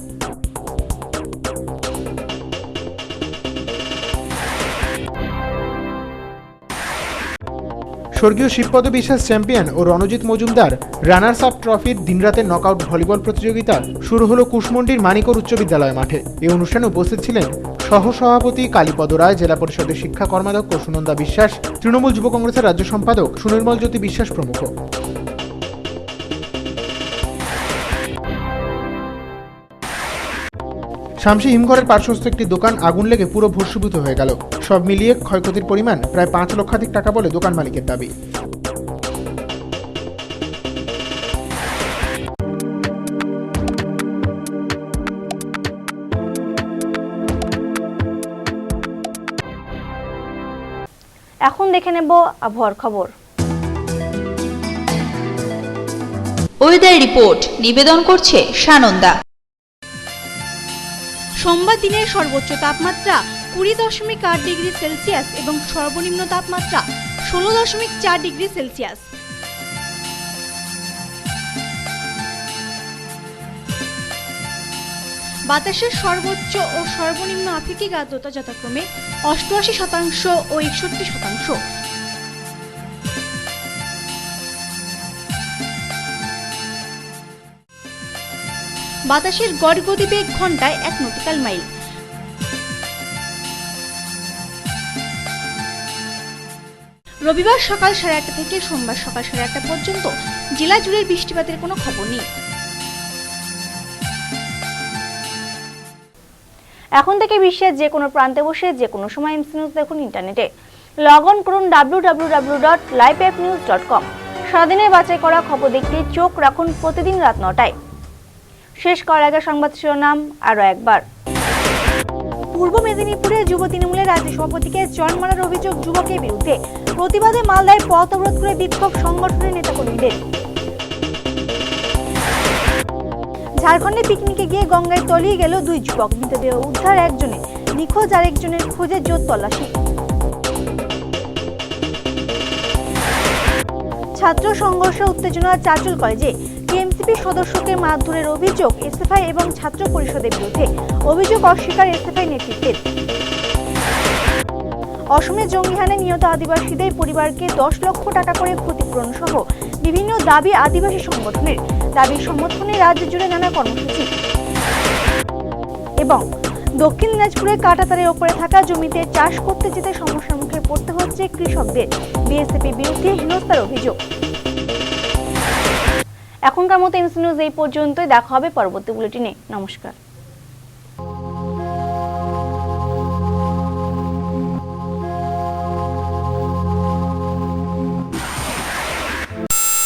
স্বর্গীয় শিবপদ বিশ্বাস চ্যাম্পিয়ন ও রণজিৎ মজুমদার রানার্স আপ ট্রফির দিনরাতের নকআউট ভলিবল প্রতিযোগিতা শুরু হলো কুশমন্ডির মানিকর উচ্চ বিদ্যালয় মাঠে। এই অনুষ্ঠানে উপস্থিত ছিলেন সহসভাপতি কালীপদ রায়, জেলা পরিষদের শিক্ষা কর্মাধ্যক্ষ সুনন্দা বিশ্বাস, তৃণমূল যুব কংগ্রেসের রাজ্য সম্পাদক সুনির্মল জ্যোতি বিশ্বাস প্রমুখ। শামসি হিমঘরের পার্শ্বস্থ একটি দোকান আগুন লেগে পুরো ভস্মীভূত হয়ে গেল। সব মিলিয়ে ক্ষয়ক্ষতির পরিমাণ প্রায় 5 লক্ষাধিক টাকা বলে দোকান মালিকের দাবি। এখন দেখে নেব আবহাওয়ার খবর। ওয়েদার রিপোর্ট নিবেদন করছে সানন্দা। সোমবার দিনের সর্বোচ্চ তাপমাত্রা 20.8 ডিগ্রি সেলসিয়াস এবং সর্বনিম্ন তাপমাত্রা 16.4 ডিগ্রি সেলসিয়াস। বাতাসের সর্বোচ্চ ও সর্বনিম্ন আপেক্ষিক আর্দ্রতা যথাক্রমে 88% ও 61%। বাতাসের গড় গতিবেগ ঘন্টায় 1 নটিক্যাল মাইল। রবিবার সকাল 8:30 থেকে সোমবার সকাল 8:30 পর্যন্ত জেলা জুড়ে বৃষ্টিপাতের কোনো খবর নেই। এখন থেকে বিশ্বের যে কোনো প্রান্তে বসে যে কোনো সময় এমসি নিউজ দেখুন ইন্টারনেটে। লগ অন করুন www.liveapnews.com। সারাদিনের বাছাই করা খবর দেখতে চোখ রাখুন প্রতিদিন রাত 9টায়। শেষ করার আগে সংবাদ শিরোনাম আরো একবার। পূর্ব মেদিনীপুরে যুব তৃণমূলের রাজ্য সভাপতিকে চড় মারার অভিযোগ যুবকের বিরুদ্ধে। প্রতিবাদে মালদায় পথ অবরোধ করে বিক্ষোভ সংগঠনের নেতাকর্মীদের। ঝাড়খণ্ডে পিকনিকে গিয়ে গঙ্গায় তলিয়ে গেল 2 যুবক। মৃতদেহ উদ্ধার একজনের, নিখোঁজ আরেকজনের খোঁজে জোর তল্লাশি। ছাত্র সংঘর্ষে উত্তেজনা চাঁচল কলেজে। টিএমসিপি সদস্যকে মারধরের অভিযোগ এসএফআই এবং ছাত্র পরিষদের বিরুদ্ধে। অভিযোগ অস্বীকার এসএফআই নেতৃত্বের। অসমে জঙ্গিহানে নিহত আদিবাসীদের পরিবারকে 10 লক্ষ টাকা করে ক্ষতিপূরণ সহ বিভিন্ন দাবি আদিবাসী সংগঠনের। দাবি সমর্থনে রাজ্য জুড়ে নানা কর্মসূচি। এবং দক্ষিণ দিনাজপুরে কাঁটাতারের ওপরে থাকা জমিতে চাষ করতে যেতে সমস্যার মুখে পড়তে হচ্ছে কৃষকদের। বিএসএফের বিরুদ্ধে হেনস্থার অভিযোগ। এখনকার মতো এমসি নিউজ এই পর্যন্তই। দেখা হবে পরবর্তী বুলেটিনে। নমস্কার।